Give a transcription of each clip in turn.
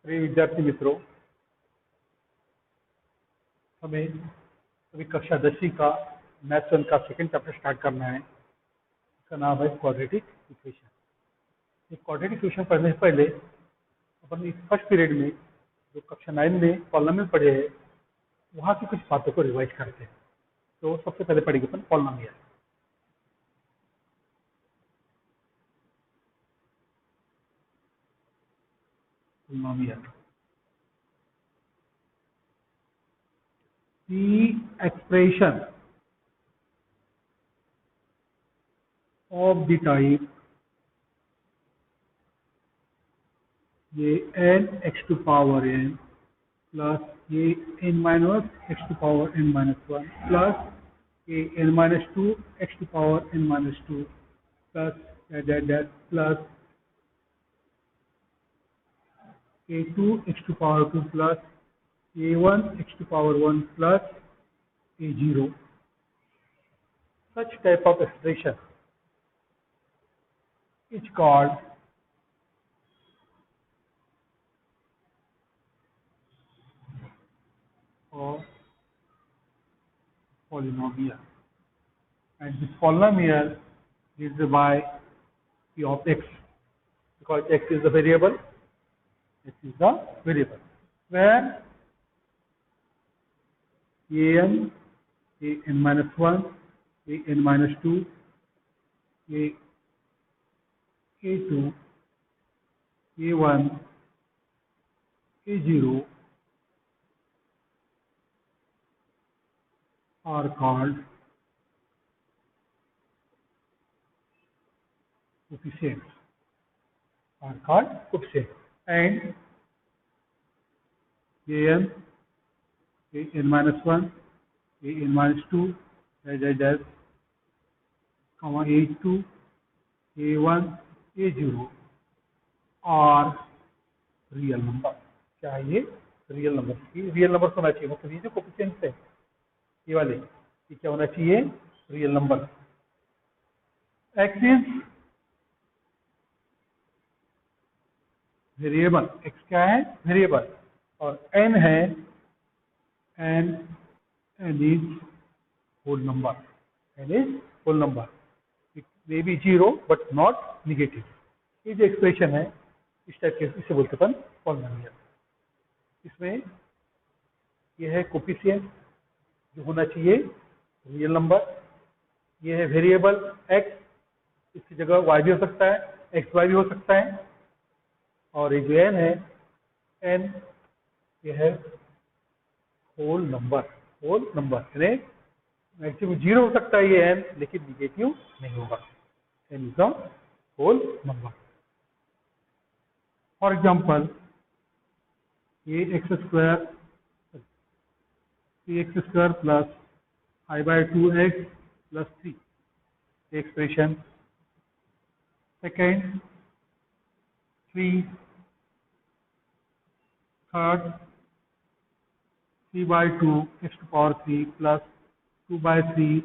प्रिय विद्यार्थी मित्रों, हमें अभी कक्षा 10वीं का मैथ्स 1 का सेकंड चैप्टर स्टार्ट करना है। इसका नाम है क्वाड्रेटिक इक्वेशन। ये क्वाड्रेटिक इक्वेशन पढ़ने से पहले अपन इस फर्स्ट पीरियड में जो कक्षा 9 में पॉलिनोमियल पढ़े हैं वहाँ की कुछ बातों को रिवाइज करते हैं। तो सबसे पहले पढ़ेंगे अपन polynomial. The expression of the type ये n x to power n plus ये n minus x to power n minus 1 plus ये n minus 2 x to power n minus 2 plus that plus a2 x to power 2 plus a1 x to power 1 plus a0. Such type of expression is called polynomial, and this polynomial is by p of x, because x is the variable. X is the variable where an minus 1, an minus 2, a2, a1, a0 are called coefficients. And an minus 1, an minus 2, comma a2, a1, a0 are real number. क्या है ये? Real number. Real number होना चाहिए, मतलब ये जो coefficients है ये वाले, ये क्या होना चाहिए? Real number. X is variable, x क्या है? वेरिएबल, और एन है n is whole number, n is whole number. It may be 0 but not negative. ये जो एक्सप्रेशन है इस टाइप के, इसे बोलते अपन पॉलिनोमियल। इसमें यह है कोएफिशिएंट जो होना चाहिए रियल नंबर, ये है वेरिएबल एक्स, इसकी जगह वाई भी हो सकता है, एक्स वाई भी हो सकता है, और ये जो एन है एन, ये है होल नंबर। यानी मैक्सिमम 0 हो सकता है ये एन, लेकिन निगेटिव नहीं होगा। N is the whole number. For example ये X square plus I by 2x plus 3 expression. Second 3, third 3 by 2 x to power 3 plus 2 by 3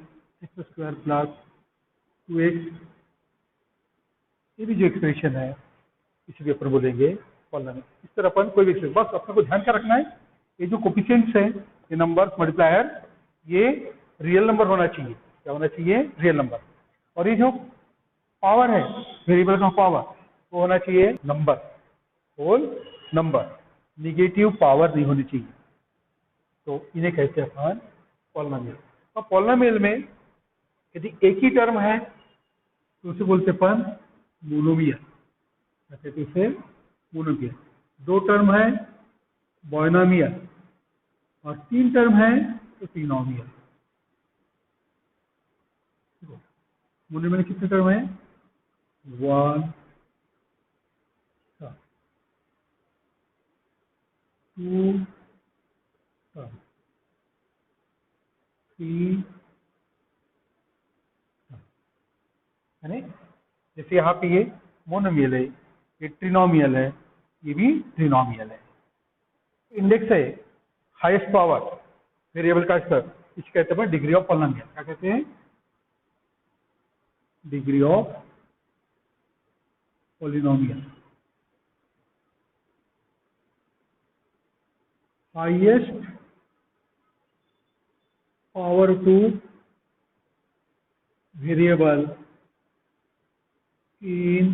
x square plus 2x। ये भी जो एक्सप्रेशन है इसे भी अपन बोलेंगे पॉलिनोमियल। इस तरह अपन कोई भी एक्सप्रेशन, बस अपने को ध्यान का रखना है ये जो कोएफिशिएंट्स है, ये नंबर मल्टीप्लायर, ये रियल नंबर होना चाहिए। क्या होना चाहिए? Real number. और ये जो पावर है वेरिएबल का पावर, वो होना चाहिए number, whole number. Negative power नहीं होनी चाहिए। तो इन्हें कहते हैं अपन पॉलिनोमियल। और पॉलिनोमियल में यदि एक ही टर्म है तो उसे बोलते अपन मोनोमियल। कहते हैं इसे मोनोमियल। 2 टर्म है बाइनोमियल, और 3 टर्म है तो ट्रिनोमियल। मोनोमियल में कितने टर्म है? 1, 2, 3, है। जैसे यहाँ पे ये मोनोमियल है, ये ट्रिनोमियल है, ये भी ट्रिनोमियल है। इंडेक्स है हाईएस्ट पावर वेरिएबल का स्तर, इसे कहते हैं डिग्री ऑफ पॉलिनोमियल। क्या कहते हैं? Degree of polynomial. Highest power two variable in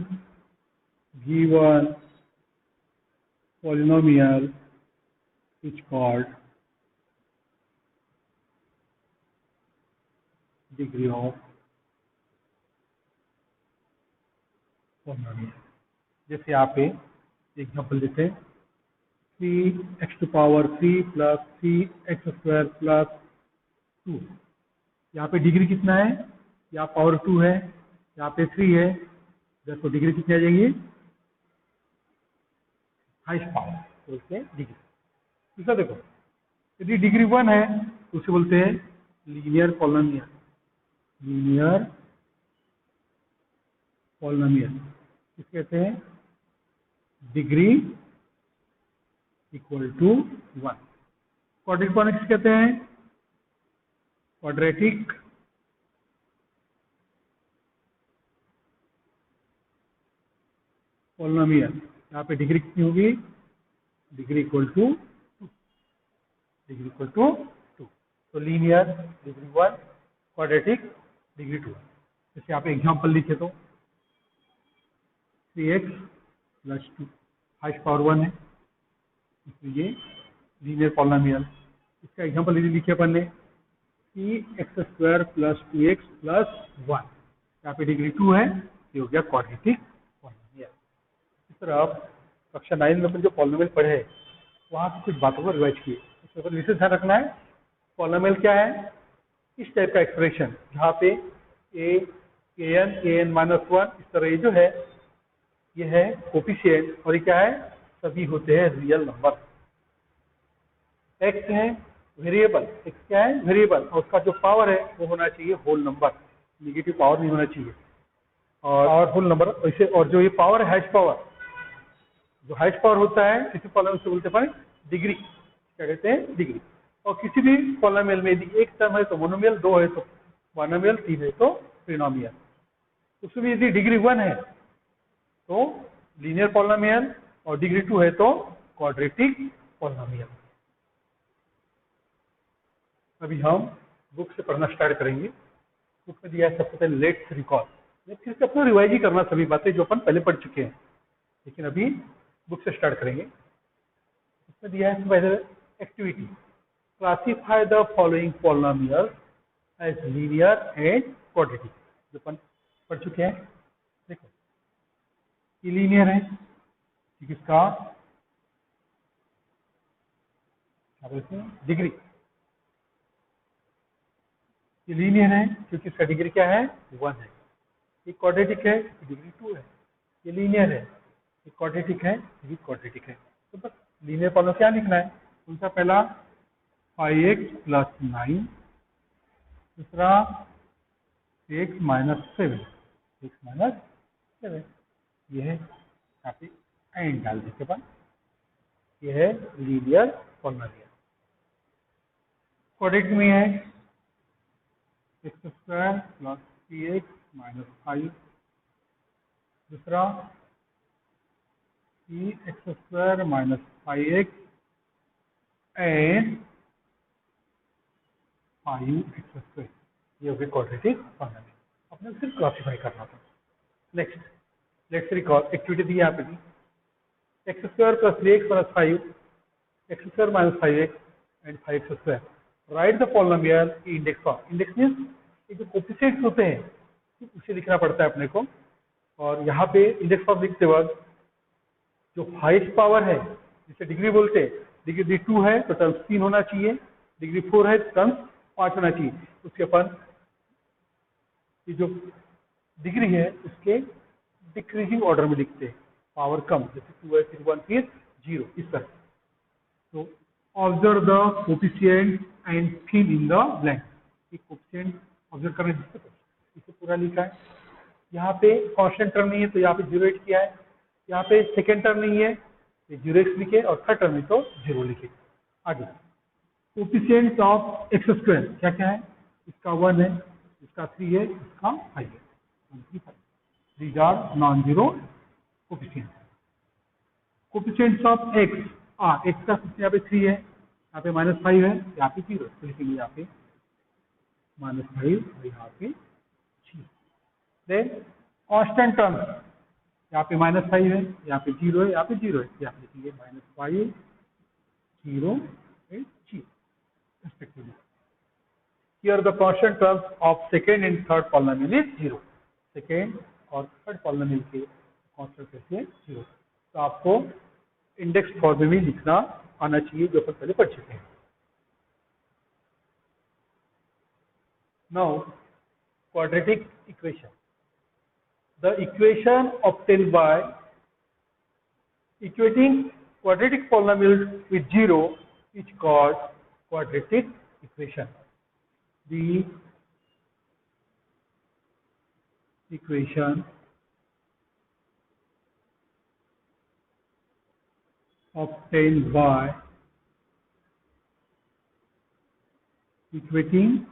given polynomial is called degree of polynomial। जैसे यहाँ पे एग्जाम्पल देते हैं 3x⁴ प्लस 3x² प्लस 2। यहाँ पे डिग्री कितना है? यहाँ पावर 2 है, यहाँ पे 3 है, तो डिग्री कितनी आ जाएंगी? हाईएस्ट पावर बोलते हैं डिग्री। दूसरा देखो, यदि डिग्री 1 है तो उसे बोलते हैं लीनियर पॉलिनोमियल। लीनियर पॉलिनोमियल किसे कहते हैं? Degree equal to 1। Quadratic polynomial किसे कहते हैं? Quadratic polynomial. यहाँ पे डिग्री कितनी होगी? Degree equal to 2। Degree equal to 2। तो लीनियर डिग्री 1, क्वाड्रेटिक डिग्री 2। जैसे आप एग्जांपल लिखे तो 3x प्लस 2 हाईएस्ट पावर 1 है, इसलिए लीनियर पॉलिनोमियल। इसका एग्जांपल यदि लिखे अपन ने 3x² प्लस 2x प्लस 1, यहाँ पे डिग्री 2 है, ये हो गया क्वाड्रेटिक पॉलिनोमियल। इस तरह आप कक्षा 9 में अपन जो पॉलिनोमियल पढ़े वहाँ की कुछ बातों को रिवाइज किए। इसमें अपन विशेष ध्यान रखना है पॉलिनोमियल क्या है? इस टाइप का एक्सप्रेशन जहाँ पे an इस तरह ये जो है ये है कोफिशिएंट, और ये क्या है? सभी होते हैं रियल नंबर। x है वेरिएबल, x क्या है? वेरिएबल, और उसका जो पावर है वो होना चाहिए होल नंबर, निगेटिव पावर नहीं होना चाहिए, और होल नंबर वैसे। और जो ये पावर है हाईएस्ट पावर, जो हाईएस्ट पावर होता है किसी पॉलिनोमियल से बोलते हैं डिग्री, क्या कहते हैं? डिग्री। और किसी भी पॉलिनोमियल में यदि एक टर्म है तो मोनोमियल, 2 है तो बाइनोमियल, 3 है तो ट्रिनोमियल। उसमें यदि डिग्री 1 है तो लीनियर पॉलिनोमियल, और डिग्री 2 है तो क्वाड्रेटिक पॉलिनोमियल। अभी हम बुक से पढ़ना स्टार्ट करेंगे। बुक में दिया है सबसे पहले लेट्स रिकॉल। फिर से अपना रिवाइज ही करना सभी बातें जो अपन पहले पढ़ चुके हैं, लेकिन अभी बुक से स्टार्ट करेंगे। इसमें दिया है पहले activity, classify the following polynomial as linear and quadratic, जो अपन पढ़ चुके हैं। देखो ये लीनियर है, ठीक, इसका क्या बोलते हैं? डिग्री। ये लीनियर है क्योंकि इसका डिग्री क्या है? 1 है। ये क्वाड्रेटिक है, डिग्री 2 है। ये लीनियर है, ये क्वाड्रेटिक है, ये क्वाड्रेटिक है। तो बस लीनियर पॉलिनोमियल क्या लिखना है? उनका पहला 5x प्लस 9, दूसरा 6x माइनस 7, 6 माइनस 7, ये है यहाँ पे एंड डाल देते अपन, ये है लीनियर पॉलिनोमियल। क्वाड्रेटिक में है x² प्लस 3x माइनस 5, दूसरा 3x² minus 5x and 5x², ये हो गया क्वाड्रेटिक पॉलिनोमियल। अपने सिर्फ क्लासिफाई करना था। नेक्स्ट लेट्स रिकॉल, एक्टिविटी दी यहाँ पे दी x² plus 3x plus 5, x² minus 5x and 5x²। Right the polynomial index form. Index means ये जो कोफिशिएंट्स होते हैं उसे लिखना पड़ता है अपने को। और यहाँ पे इंडेक्स फॉर्म लिखते वक्त जो हाईएस्ट पावर है जिसे डिग्री बोलते हैं, डिग्री 2 है तो टर्म्स 3 होना चाहिए, डिग्री 4 है तो टर्म्स 5 होना चाहिए। उसके अपन ये जो डिग्री है उसके डिक्रीजिंग ऑर्डर में लिखते हैं, पावर कम, जैसे 2 है फिर 1 फिर 0, इस तरह। तो observe the coefficient and fill in the blank. ये कोफिशिएंट ऑब्जर्व करना इसे पूरा लिखा है। यहाँ पे कांस्टेंट टर्म नहीं है तो यहाँ पे 0 ऐड किया है, यहाँ पे सेकेंड टर्म नहीं है तो 0x लिखे, और थर्ड टर्म है तो 0 लिखे। आगे कोफिशिएंट्स ऑफ x² क्या क्या है? इसका 1 है, इसका 3 है, इसका 5 है, 1 3 5। These are non-zero coefficients. Coefficients of x, x का यहाँ पे 3 है, यहाँ पे -5 है, यहाँ पे 0 है, तो लिखेंगे यहाँ पे -5 और यहाँ पे 0। देन कांस्टेंट टर्म्स, यहाँ पे -5 है, यहाँ पे 0 है, यहाँ पे 0 है, यहाँ पे लिखेंगे -5 0 and 0 respectively. Here the constant terms of second and third polynomial is 0. Second और थर्ड पॉलिनोमियल के कांस्टेंट कैसे है 0। तो आपको इंडेक्स फॉर्म में लिखना आना चाहिए, जो अपन पहले पढ़ चुके हैं। Now quadratic equation, the equation obtained by equating quadratic polynomial with 0 is called quadratic equation. The equation obtained by equating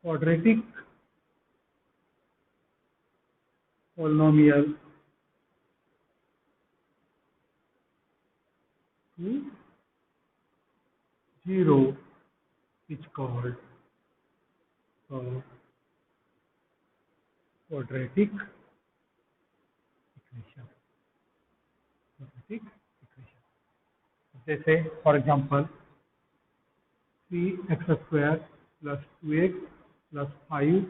quadratic polynomial to 0 is called quadratic equation. Quadratic equation. जैसे फॉर एग्जांपल 3x² + 2x + 5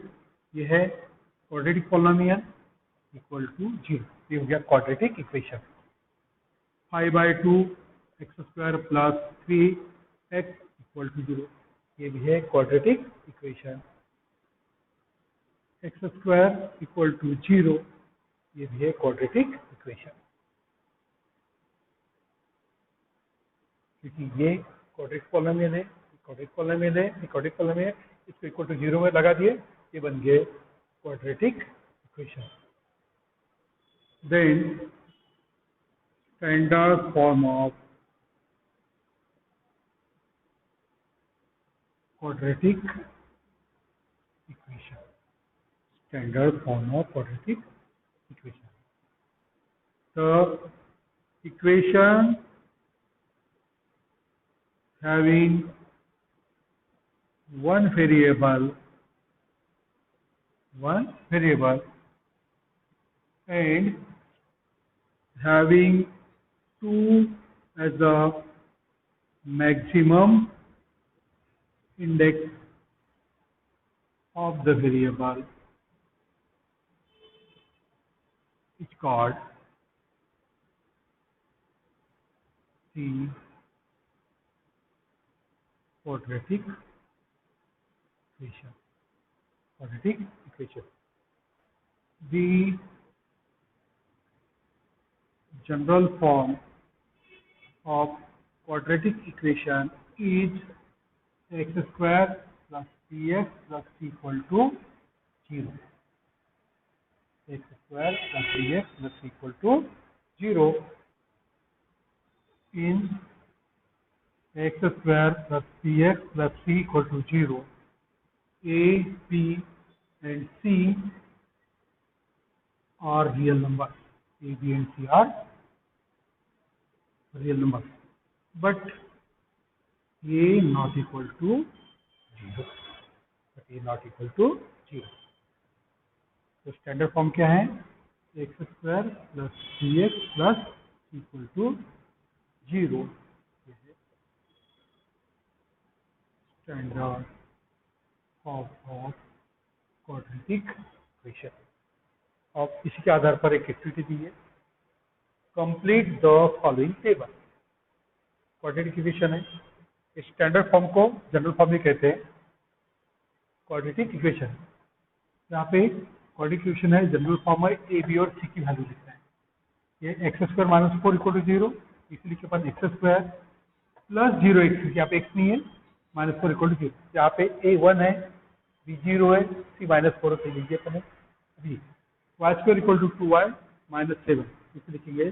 ये है quadratic polynomial equal to 0, ये हो गया quadratic equation. 5/2 x² + 3x = 0, ये भी है quadratic equation. x² = 0, ये भी है क्वाड्रेटिक इक्वेशन। क्योंकि ये क्वाड्रेटिक पॉलिनोमियल है, क्वाड्रेटिक पॉलिनोमियल है, क्वाड्रेटिक पॉलिनोमियल, इसको इक्वल टू 0 में लगा दिए, ये बन गए quadratic equation. Then standard form of quadratic equation. Standard form of quadratic equation. The equation having one variable and having 2 as the maximum index of the variable is called the quadratic equation. Quadratic equation. The general form of quadratic equation is x² + bx + c = 0. x² + bx + c = 0. In x² + bx + c = 0, a, b and c are real numbers. A, b and c are real numbers, but a not equal to 0. But a not equal to 0. तो standard form क्या है? x² + bx + c = 0. Standard form of quadratic equation. अब इसी के आधार पर एक activity दी है, complete the following table. Quadratic equation है, इस स्टैंडर्ड फॉर्म को जनरल फॉर्म में कहते हैं क्वाड्रेटिक इक्वेशन। यहाँ पे क्वाड्रेटिक इक्वेशन है, जनरल फॉर्म है, ए बी और सी की वैल्यू लिखना है। ये x² - 4 = 0, इसलिए कि अपन x² + 0x, यहाँ पे x नहीं है, -4 = 0। यहाँ पे a 1 है, b 0 है, c -4 से लीजिए अपन अभी। y² = 2y - 7, इसे लिखेंगे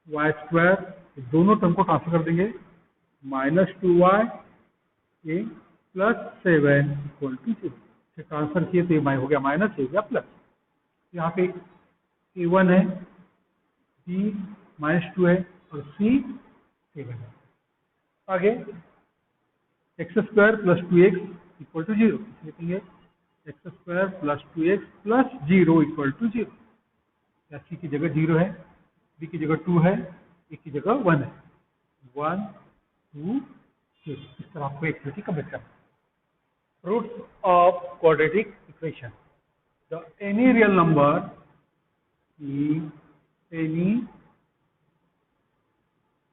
y², दोनों टर्म को ट्रांसफर कर देंगे, -2y a + 7 = 0। ट्रांसफर किए तो ये हो गया माइनस, हो गया प्लस। यहाँ पे a1 है, b -2 है और c 7 आगे x square plus 2x equal to 0 लिखेंगे, x square plus 2x plus 0 equal to 0। C की जगह 0 है, बी की जगह 2 है, ए की जगह 1 है। 1 2 0। इस तरह आपको एक्टिविटी कंप्लीट करना है। Roots of quadratic equation, the any real number any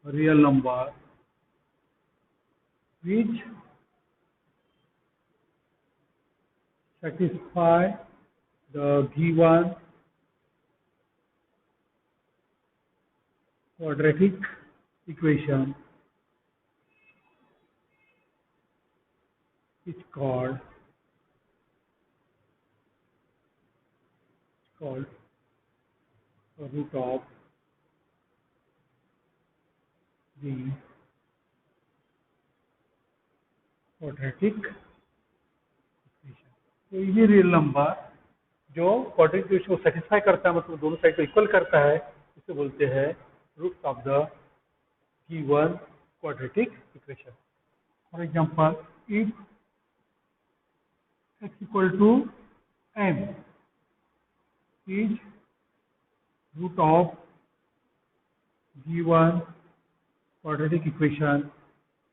real number which satisfy the given quadratic equation is called the root of the quadratic equation। तो ये रियल नंबर जो क्वाड्रेटिक इक्वेशन को satisfy करता है, मतलब दोनों साइड को equal करता है, इसे बोलते हैं roots of the given quadratic equation। For example, if x equal to m is root of given quadratic equation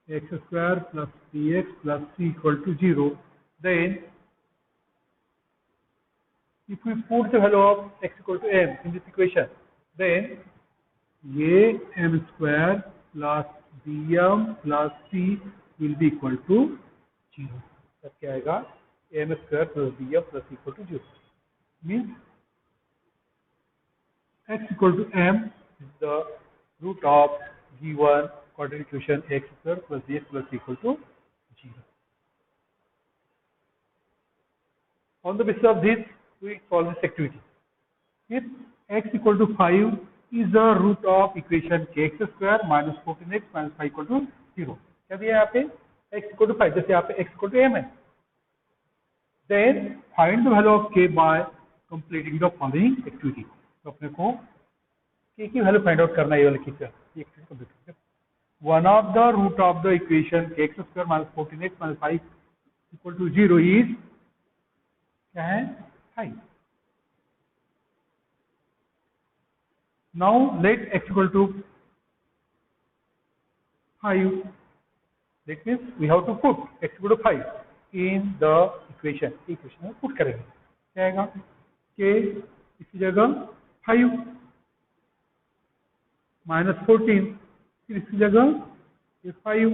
x square plus bx plus c equal to 0, then if we put the value of x equal to m in this equation, then a m square plus bm plus c will be equal to 0। तब क्या आएगा, m square plus bm plus c equal to 0 means x equal to m is the root of given quadratic equation x square plus bx plus c equal to 0। On the basis of this, we solve this activity. If x equal to 5 is the root of equation kx square minus 14x minus 5 equal to 0। क्या दिया है यहाँ पे, x equal to 5, जैसे यहाँ पे x equal to m है। Then find the value of k by completing the following activity। तो अपने को k की वैल्यू फाइंड आउट करना है, ये वाली केस ये एक्टिविटी कंप्लीट करेंगे। One of the root of the equation kx square minus 14x minus 5 equal to 0 is क्या है, 5। Now let x equal to 5, that means we have to put x equal to 5 in the equation में put करेंगे, क्या आएगा, k इसकी जगह 5 minus 14, फिर इसकी जगह ये 5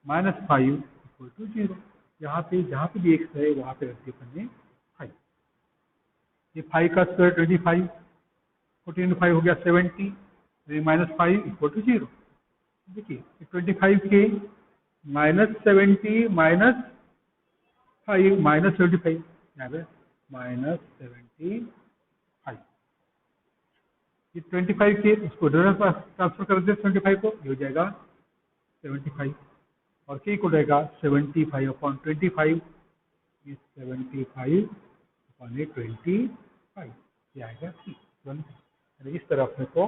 माइनस 5 इक्वल टू 0। यहाँ पे जहाँ पे भी x है वहाँ पे रख दिए अपन ने 5। ये 5 का स्क्वायर 25, 14 5 हो गया 70, माइनस 5 इक्वल टू 0। देखिए 25 के माइनस 70 माइनस 5 माइनस 75, यहाँ पे माइनस 75। ये 25 के इसको ट्रांसफर कर दे 75 को, ये हो जाएगा 75 और के को रहेगा 75 अपॉन 25, 75 अपॉन 25, ये आएगा सी। इस तरह अपने को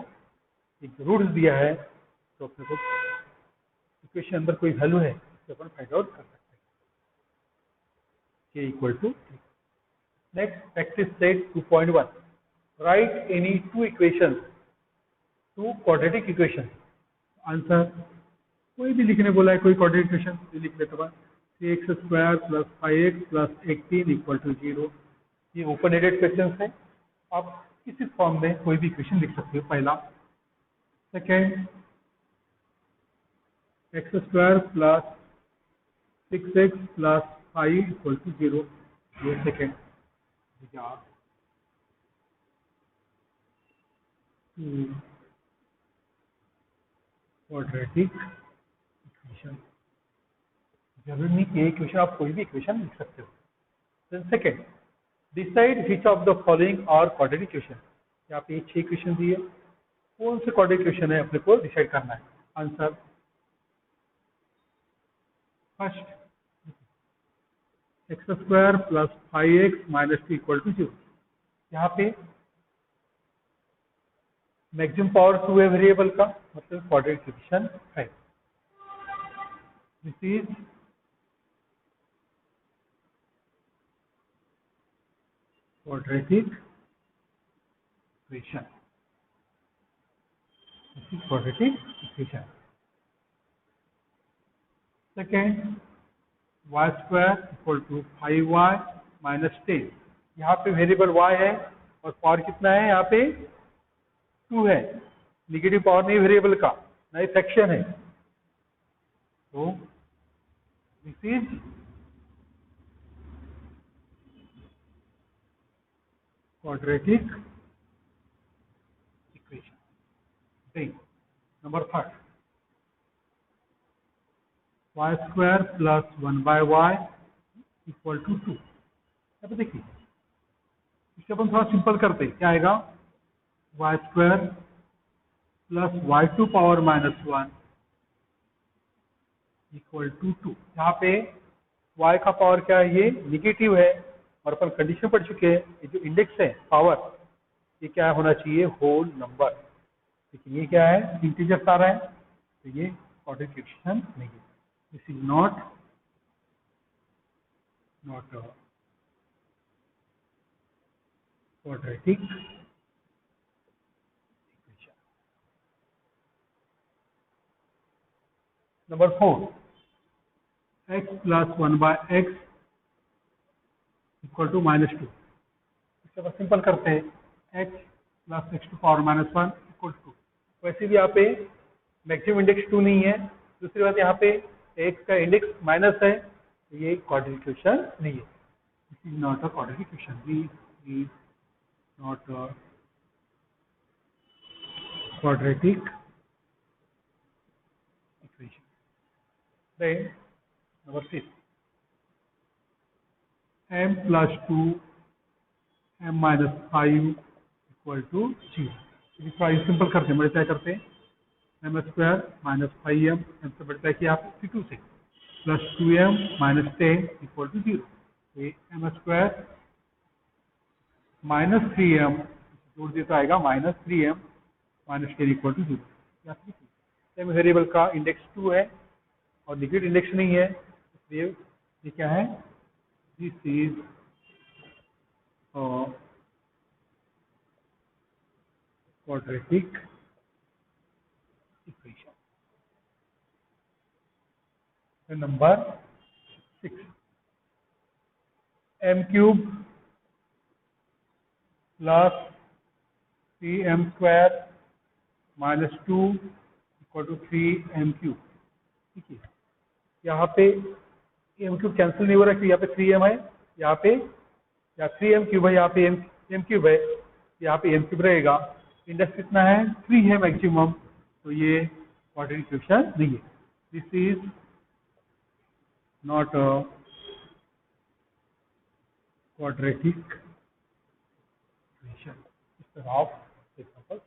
एक रूट्स दिया है, तो अपने को इक्वेशन अंदर कोई वैल्यू है तो अपन फाइंड आउट कर सकते हैं, के equal to. Next practice set 2.1, write any two equations, two quadratic equation. Answer कोई भी लिखने बोला है, कोई क्वाड्रेटिक इक्वेशन लिख लेते हैं। 3x square plus 5x plus 18 equal to 0। ये ओपन एडेड क्वेश्चन है, आप किसी फॉर्म में कोई भी इक्वेशन लिख सकते हो, पहला। Second, x square plus 6x plus 5 equal to 0, ये सेकेंड। क्वाड्रेटिक इक्वेशन, जरूरी नहीं कि इक्वेशन, आप कोई भी इक्वेशन लिख सकते हो। Then second, decide which of the following are quadratic equation. यहाँ पे 6 इक्वेशन दिए, कौन से क्वाड्रेटिक इक्वेशन है अपने को डिसाइड करना है। Answer first, x square plus 5x minus 2 equal to 0। यहाँ पे मैक्सिमम पावर 2 है वेरिएबल का, मतलब क्वाड्रेटिक इक्वेशन है। This is quadratic equation. This is quadratic equation. Second, y square equal to 5y minus 10। यहाँ पे वेरिएबल y है और पावर कितना है, यहाँ पे 2 है, निगेटिव पावर नहीं वेरिएबल का, ना ही फ्रैक्शन है। तो this is quadratic equation. Then number third, y square plus 1/y equal to 2। यहाँ पे देखिए, इससे अपन थोड़ा सिंपल करते हैं, क्या आएगा, y square plus y2 power minus 1 equal to 2। यहाँ पे y का पावर क्या है, ये निगेटिव है, और अपन कंडीशन पढ़ चुके हैं, ये जो इंडेक्स है पावर, ये क्या होना चाहिए, होल नंबर। लेकिन ये क्या है, इंटीजर्स आ रहा है, तो ये क्वाड्रेटिक इक्वेशन नहीं है। This is not quadratic equation. Number 4, x plus 1/x equal to minus 2। इससे बस सिंपल करते हैं, x plus x to power minus 1 equal to. वैसे भी यहाँ पे मैक्सिमम इंडेक्स 2 नहीं है। दूसरी बात, यहाँ पे x का इंडेक्स माइनस है, तो ये क्वाड्रेटिक इक्वेशन नहीं है। This is not a quadratic equation. This is not a quadratic equation. Then number 6, m plus 2 m minus 5 equal to 0। थोड़ा सिंपल करते हैं, मल्टीप्लाई करते हैं, m square minus 5m, m से मल्टीप्लाई किया आप 52 से, plus 2m minus 10 equal to 0। तो ये एम स्क्वायर माइनस 3m जोड़ दिया तो आएगा minus 3m minus 10 equal to 0। M variable का इंडेक्स 2 है और निगेटिव इंडेक्स नहीं है, इसलिए ये क्या है, this is quadratic equation. Number 6, m cube plus 3m square minus 2 equal to 3m cube. ठीक है, यहाँ पे m क्यूब कैंसिल नहीं हो रहा, क्योंकि यहाँ पे 3m है, यहाँ पे या 3m क्यूब है, यहाँ पे m क्यूब है, यहाँ पे m क्यूब रहेगा। इंडेक्स कितना है, 3 है मैक्सिमम, तो ये क्वाड्रेटिक इक्वेशन नहीं है। This is not a quadratic equation. इस तरह ऑफ एग्जाम्पल